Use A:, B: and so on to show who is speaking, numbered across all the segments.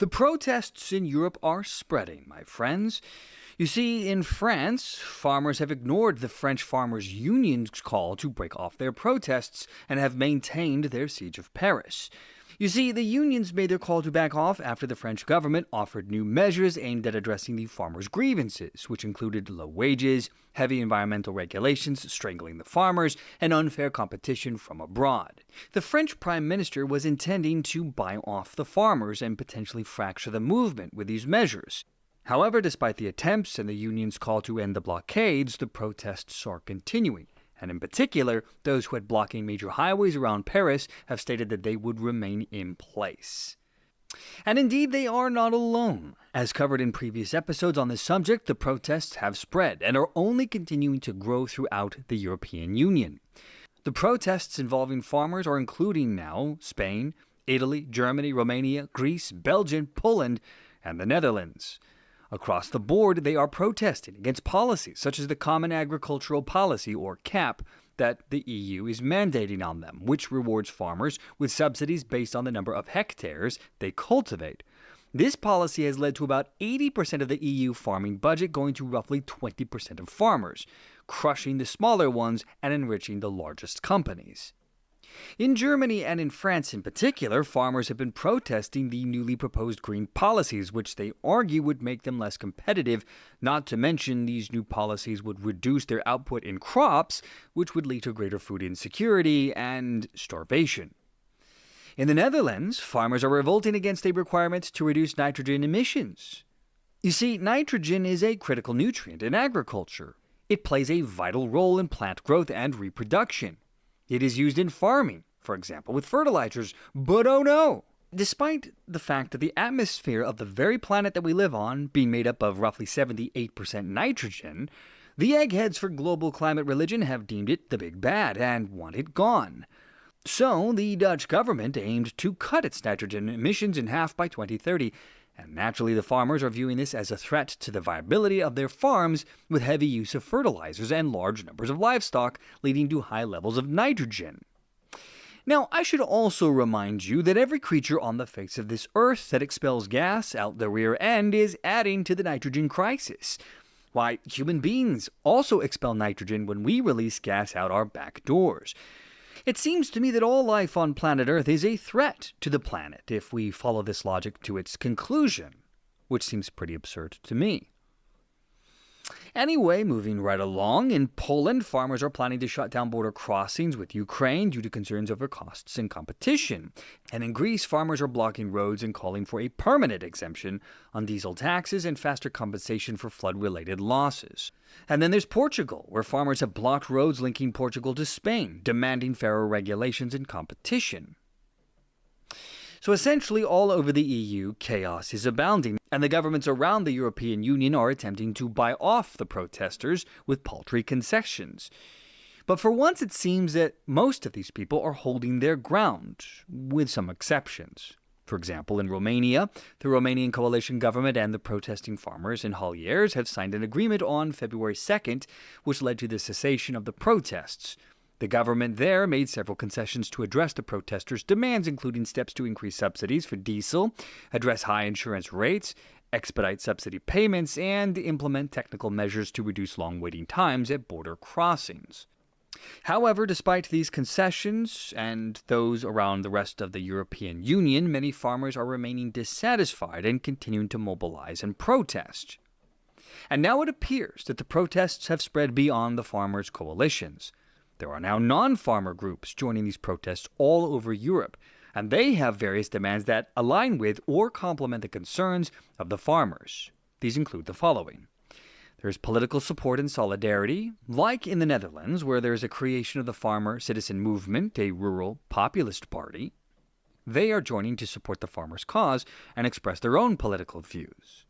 A: The protests in Europe are spreading, my friends. You see, in France, farmers have ignored the French Farmers' Union's call to break off their protests and have maintained their siege of Paris. You see, the unions made their call to back off after the French government offered new measures aimed at addressing the farmers' grievances, which included low wages, heavy environmental regulations strangling the farmers, and unfair competition from abroad. The French Prime Minister was intending to buy off the farmers and potentially fracture the movement with these measures. However, despite the attempts and the union's call to end the blockades, the protests are continuing. And in particular, those who had blocking major highways around Paris have stated that they would remain in place. And indeed, they are not alone. As covered in previous episodes on this subject, the protests have spread and are only continuing to grow throughout the European Union. The protests involving farmers are including now Spain, Italy, Germany, Romania, Greece, Belgium, Poland, and the Netherlands. Across the board, they are protesting against policies such as the Common Agricultural Policy, or CAP, that the EU is mandating on them, which rewards farmers with subsidies based on the number of hectares they cultivate. This policy has led to about 80% of the EU farming budget going to roughly 20% of farmers, crushing the smaller ones and enriching the largest companies. In Germany and in France in particular, farmers have been protesting the newly proposed green policies, which they argue would make them less competitive, not to mention these new policies would reduce their output in crops, which would lead to greater food insecurity and starvation. In the Netherlands, farmers are revolting against a requirement to reduce nitrogen emissions. You see, nitrogen is a critical nutrient in agriculture. It plays a vital role in plant growth and reproduction. It is used in farming, for example, with fertilizers, but oh no! Despite the fact that the atmosphere of the very planet that we live on being made up of roughly 78% nitrogen, the eggheads for global climate religion have deemed it the big bad and want it gone. So, the Dutch government aimed to cut its nitrogen emissions in half by 2030, and naturally the farmers are viewing this as a threat to the viability of their farms with heavy use of fertilizers and large numbers of livestock, leading to high levels of nitrogen. Now, I should also remind you that every creature on the face of this earth that expels gas out the rear end is adding to the nitrogen crisis. Why, human beings also expel nitrogen when we release gas out our back doors. It seems to me that all life on planet Earth is a threat to the planet if we follow this logic to its conclusion, which seems pretty absurd to me. Anyway, moving right along, in Poland, farmers are planning to shut down border crossings with Ukraine due to concerns over costs and competition. And in Greece, farmers are blocking roads and calling for a permanent exemption on diesel taxes and faster compensation for flood-related losses. And then there's Portugal, where farmers have blocked roads linking Portugal to Spain, demanding fairer regulations and competition. So essentially, all over the EU, chaos is abounding, and the governments around the European Union are attempting to buy off the protesters with paltry concessions. But for once, it seems that most of these people are holding their ground, with some exceptions. For example, in Romania, the Romanian coalition government and the protesting farmers and hauliers have signed an agreement on February 2nd, which led to the cessation of the protests. The government there made several concessions to address the protesters' demands, including steps to increase subsidies for diesel, address high insurance rates, expedite subsidy payments, and implement technical measures to reduce long waiting times at border crossings. However, despite these concessions and those around the rest of the European Union, many farmers are remaining dissatisfied and continuing to mobilize and protest. And now it appears that the protests have spread beyond the farmers' coalitions. There are now non-farmer groups joining these protests all over Europe, and they have various demands that align with or complement the concerns of the farmers. These include the following. There is political support and solidarity, like in the Netherlands, where there is a creation of the Farmer Citizen Movement, a rural populist party. They are joining to support the farmers' cause and express their own political views.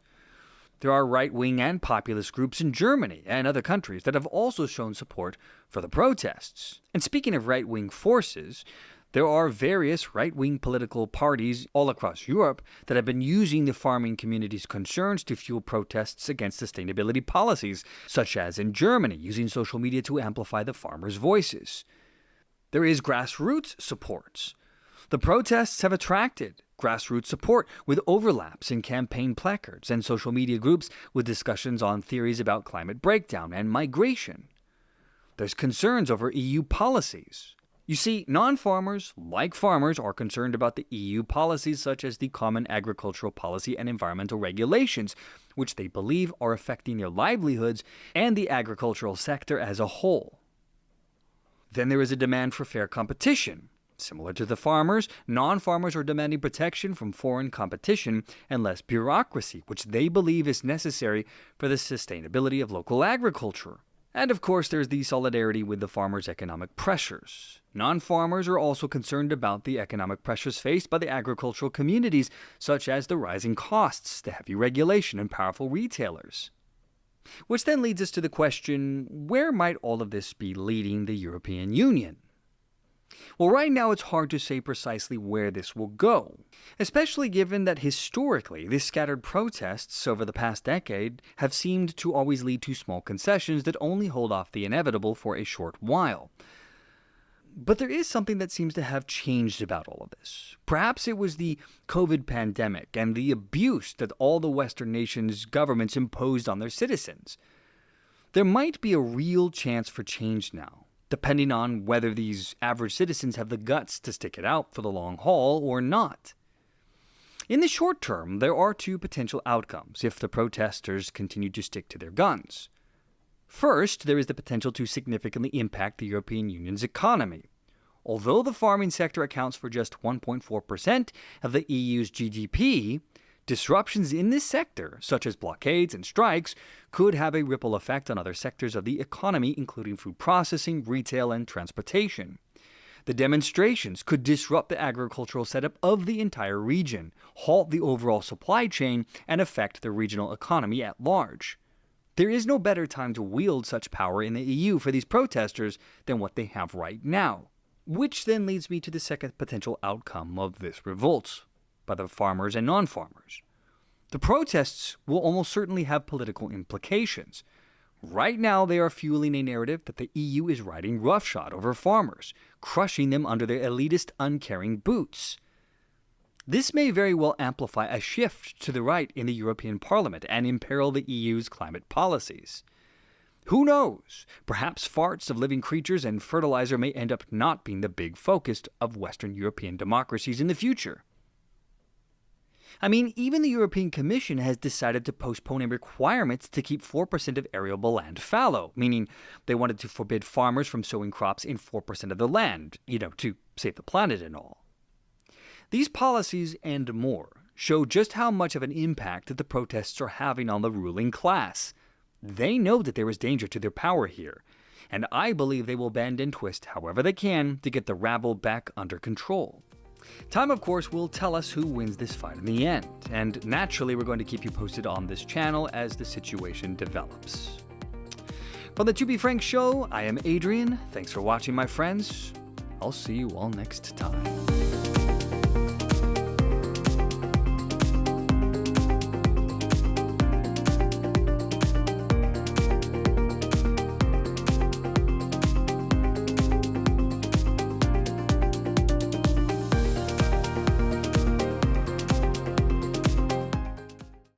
A: There are right-wing and populist groups in Germany and other countries that have also shown support for the protests. And speaking of right-wing forces, there are various right-wing political parties all across Europe that have been using the farming community's concerns to fuel protests against sustainability policies, such as in Germany, using social media to amplify the farmers' voices. There is grassroots support. The protests have attracted grassroots support with overlaps in campaign placards, and social media groups with discussions on theories about climate breakdown and migration. There's concerns over EU policies. You see, non-farmers, like farmers, are concerned about the EU policies such as the Common Agricultural Policy and environmental regulations, which they believe are affecting their livelihoods and the agricultural sector as a whole. Then there is a demand for fair competition. Similar to the farmers, non-farmers are demanding protection from foreign competition and less bureaucracy, which they believe is necessary for the sustainability of local agriculture. And of course, there's the solidarity with the farmers' economic pressures. Non-farmers are also concerned about the economic pressures faced by the agricultural communities, such as the rising costs, the heavy regulation, and powerful retailers. Which then leads us to the question, where might all of this be leading the European Union? Well, right now it's hard to say precisely where this will go, especially given that historically these scattered protests over the past decade have seemed to always lead to small concessions that only hold off the inevitable for a short while. But there is something that seems to have changed about all of this. Perhaps it was the COVID pandemic and the abuse that all the Western nations' governments imposed on their citizens. There might be a real chance for change now, depending on whether these average citizens have the guts to stick it out for the long haul or not. In the short term, there are two potential outcomes if the protesters continue to stick to their guns. First, there is the potential to significantly impact the European Union's economy. Although the farming sector accounts for just 1.4% of the EU's GDP, disruptions in this sector, such as blockades and strikes, could have a ripple effect on other sectors of the economy, including food processing, retail, and transportation. The demonstrations could disrupt the agricultural setup of the entire region, halt the overall supply chain, and affect the regional economy at large. There is no better time to wield such power in the EU for these protesters than what they have right now. Which then leads me to the second potential outcome of this revolt by the farmers and non-farmers. The protests will almost certainly have political implications. Right now, they are fueling a narrative that the EU is riding roughshod over farmers, crushing them under their elitist, uncaring boots. This may very well amplify a shift to the right in the European Parliament and imperil the EU's climate policies. Who knows? Perhaps farts of living creatures and fertilizer may end up not being the big focus of Western European democracies in the future. I mean, even the European Commission has decided to postpone a requirement to keep 4% of arable land fallow, meaning they wanted to forbid farmers from sowing crops in 4% of the land, to save the planet and all. These policies and more show just how much of an impact the protests are having on the ruling class. They know that there is danger to their power here, and I believe they will bend and twist however they can to get the rabble back under control. Time, of course, will tell us who wins this fight in the end, and naturally we're going to keep you posted on this channel as the situation develops. From the To Be Frank Show, I am Adrian. Thanks for watching, my friends. I'll see you all next time.